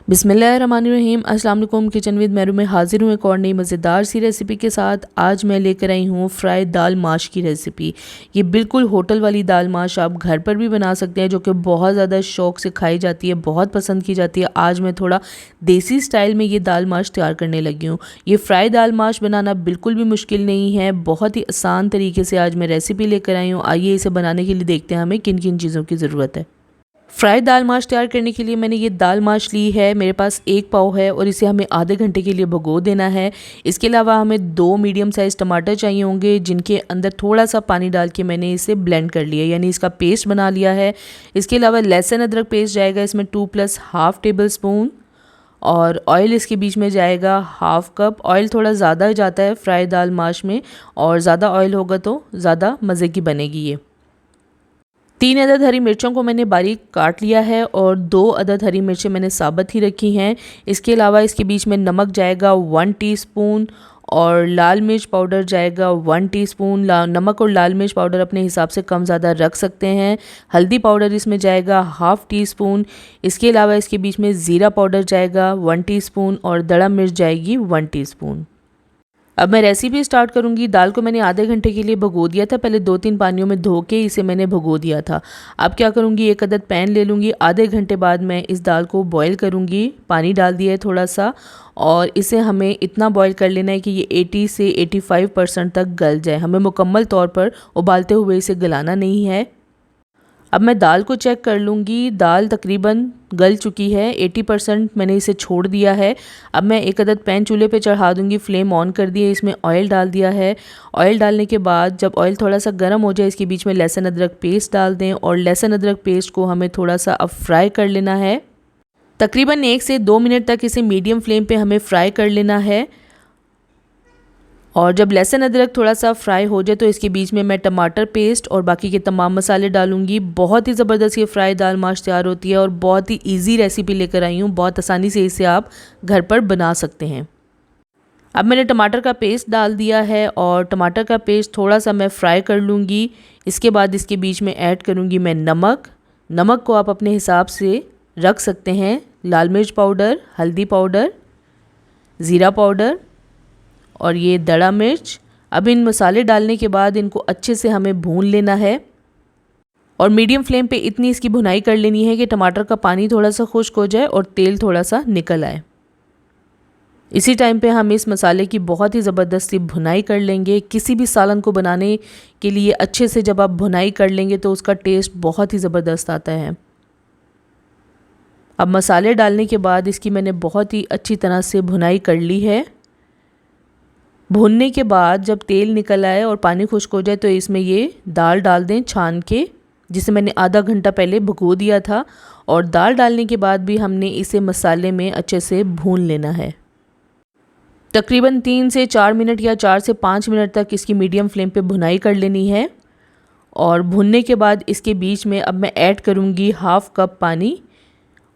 बिस्मिल्लाहिर्रहमानिर्रहीम। अस्सलाम वालेकुम। किचन विद मेरू में हाजिर हूँ एक और नई मज़ेदार सी रेसिपी के साथ। आज मैं लेकर आई हूँ फ्राइड दाल माश की रेसिपी। ये बिल्कुल होटल वाली दाल माश आप घर पर भी बना सकते हैं, जो कि बहुत ज़्यादा शौक़ से खाई जाती है, बहुत पसंद की जाती है। आज मैं थोड़ा देसी स्टाइल में ये दाल माश तैयार करने लगी हूँ। ये फ्राई दाल माश बनाना बिल्कुल भी मुश्किल नहीं है, बहुत ही आसान तरीके से आज मैं रेसिपी लेकर आई हूँ। आइए इसे बनाने के लिए देखते हैं हमें किन किन चीज़ों की ज़रूरत है। फ्राई दाल माश तैयार करने के लिए मैंने ये दाल माश ली है, मेरे पास 1 पाव है और इसे हमें आधे घंटे के लिए भिगो देना है। इसके अलावा हमें 2 मीडियम साइज़ टमाटर चाहिए होंगे, जिनके अंदर थोड़ा सा पानी डाल के मैंने इसे ब्लेंड कर लिया, यानी इसका पेस्ट बना लिया है। इसके अलावा लहसुन अदरक पेस्ट जाएगा इसमें 2 + हाफ़ टेबल स्पून, और ऑयल इसके बीच में जाएगा हाफ़ कप। ऑयल थोड़ा ज़्यादा जाता है फ्राई दाल माश में, और ज़्यादा ऑयल होगा तो ज़्यादा मज़े की बनेगी ये। 3 अदद हरी मिर्चों को मैंने बारीक काट लिया है और 2 अदद हरी मिर्चें मैंने साबुत ही रखी हैं। इसके अलावा इसके बीच में नमक जाएगा 1 टीस्पून, और लाल मिर्च पाउडर जाएगा 1 टीस्पून। नमक और लाल मिर्च पाउडर अपने हिसाब से कम ज़्यादा रख सकते हैं। हल्दी पाउडर इसमें जाएगा हाफ़ टीस्पून। इसके अलावा इसके बीच में ज़ीरा पाउडर जाएगा 1 टीस्पून, और दड़ा मिर्च जाएगी 1 टीस्पून। अब मैं रेसिपी स्टार्ट करूंगी। दाल को मैंने आधे घंटे के लिए भिगो दिया था, पहले 2-3 पानियों में धो के इसे मैंने भिगो दिया था। अब क्या करूंगी, 1 अदद पैन ले लूँगी। आधे घंटे बाद मैं इस दाल को बॉईल करूंगी। पानी डाल दिया है थोड़ा सा, और इसे हमें इतना बॉईल कर लेना है कि ये 80 से 85% तक गल जाए। हमें मुकम्मल तौर पर उबालते हुए इसे गलाना नहीं है। अब मैं दाल को चेक कर लूँगी। दाल तकरीबन गल चुकी है, 80% मैंने इसे छोड़ दिया है। अब मैं 1 अदद पैन चूल्हे पे चढ़ा दूँगी। फ्लेम ऑन कर दिए, इसमें ऑयल डाल दिया है। ऑयल डालने के बाद जब ऑयल थोड़ा सा गर्म हो जाए, इसके बीच में लहसुन अदरक पेस्ट डाल दें, और लहसुन अदरक पेस्ट को हमें थोड़ा सा अब फ्राई कर लेना है। तकरीबन 1 से 2 मिनट तक इसे मीडियम फ्लेम पे हमें फ्राई कर लेना है। और जब लहसुन अदरक थोड़ा सा फ्राई हो जाए तो इसके बीच में मैं टमाटर पेस्ट और बाकी के तमाम मसाले डालूंगी। बहुत ही ज़बरदस्त ये फ्राई दाल माश तैयार होती है, और बहुत ही इजी रेसिपी लेकर आई हूँ। बहुत आसानी से इसे आप घर पर बना सकते हैं। अब मैंने टमाटर का पेस्ट डाल दिया है, और टमाटर का पेस्ट थोड़ा सा मैं फ्राई कर लूँगी। इसके बाद इसके बीच में ऐड करूँगी मैं नमक। नमक को आप अपने हिसाब से रख सकते हैं। लाल मिर्च पाउडर, हल्दी पाउडर, ज़ीरा पाउडर, और ये दड़ा मिर्च। अब इन मसाले डालने के बाद इनको अच्छे से हमें भून लेना है, और मीडियम फ्लेम पे इतनी इसकी भुनाई कर लेनी है कि टमाटर का पानी थोड़ा सा खुश्क हो जाए और तेल थोड़ा सा निकल आए। इसी टाइम पे हम इस मसाले की बहुत ही ज़बरदस्त सी भुनाई कर लेंगे। किसी भी सालन को बनाने के लिए अच्छे से जब आप भुनाई कर लेंगे तो उसका टेस्ट बहुत ही ज़बरदस्त आता है। अब मसाले डालने के बाद इसकी मैंने बहुत ही अच्छी तरह से भुनाई कर ली है। भूनने के बाद जब तेल निकल आए और पानी खुश्क हो जाए तो इसमें ये दाल डाल दें छान के, जिसे मैंने आधा घंटा पहले भिगो दिया था। और दाल डालने के बाद भी हमने इसे मसाले में अच्छे से भून लेना है। तकरीबन 3 से 4 मिनट या 4 से 5 मिनट तक इसकी मीडियम फ्लेम पे भुनाई कर लेनी है। और भुनने के बाद इसके बीच में अब मैं ऐड करूँगी हाफ़ कप पानी,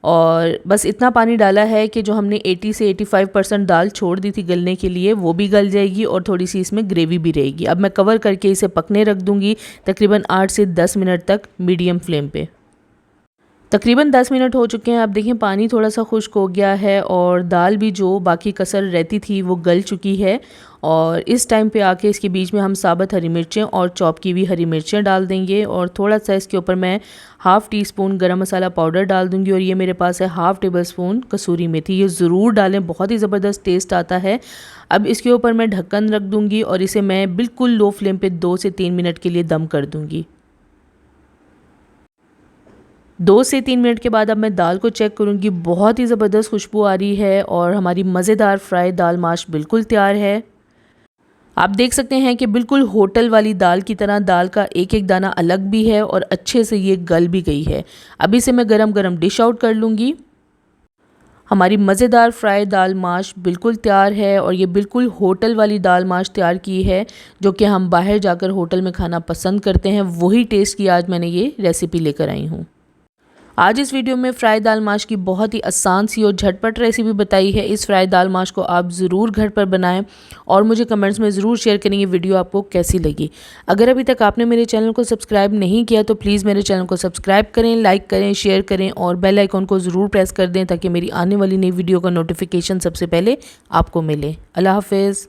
और बस इतना पानी डाला है कि जो हमने 80 से 85% दाल छोड़ दी थी गलने के लिए, वो भी गल जाएगी और थोड़ी सी इसमें ग्रेवी भी रहेगी। अब मैं कवर करके इसे पकने रख दूँगी तकरीबन 8 से 10 मिनट तक मीडियम फ्लेम पे। तकरीबन 10 मिनट हो चुके हैं। आप देखें पानी थोड़ा सा खुश्क हो गया है, और दाल भी जो बाकी कसर रहती थी वो गल चुकी है। और इस टाइम पे आके इसके बीच में हम साबुत हरी मिर्चें और चॉप की हुई हरी मिर्चें डाल देंगे, और थोड़ा सा इसके ऊपर मैं हाफ़ टीस्पून गरम मसाला पाउडर डाल दूंगी, और ये मेरे पास है हाफ़ टेबल स्पून कसूरी मेथी। ये ज़रूर डालें, बहुत ही ज़बरदस्त टेस्ट आता है। अब इसके ऊपर मैं ढक्कन रख दूँगी और इसे मैं बिल्कुल लो फ्लेम पर 2 से 3 मिनट के लिए दम कर दूँगी। 2 से 3 मिनट के बाद अब मैं दाल को चेक करूँगी। बहुत ही ज़बरदस्त खुशबू आ रही है, और हमारी मज़ेदार फ्राई दाल माश बिल्कुल तैयार है। आप देख सकते हैं कि बिल्कुल होटल वाली दाल की तरह दाल का एक एक दाना अलग भी है, और अच्छे से ये गल भी गई है। अब इसे मैं गरम गरम डिश आउट कर लूँगी। हमारी मज़ेदार फ्राई दाल माश बिल्कुल तैयार है, और ये बिल्कुल होटल वाली दाल माश तैयार की है, जो कि हम बाहर जाकर होटल में खाना पसंद करते हैं। वही टेस्ट की आज मैंने ये रेसिपी लेकर आई हूँ। आज इस वीडियो में फ्राई दाल माश की बहुत ही आसान सी और झटपट रेसिपी बताई है। इस फ्राई दाल माश को आप ज़रूर घर पर बनाएं और मुझे कमेंट्स में ज़रूर शेयर करें ये वीडियो आपको कैसी लगी। अगर अभी तक आपने मेरे चैनल को सब्सक्राइब नहीं किया तो प्लीज़ मेरे चैनल को सब्सक्राइब करें, लाइक करें, शेयर करें और बेल आइकॉन को ज़रूर प्रेस कर दें ताकि मेरी आने वाली नई वीडियो का नोटिफिकेशन सबसे पहले आपको मिले। अल्लाह हाफ़िज़।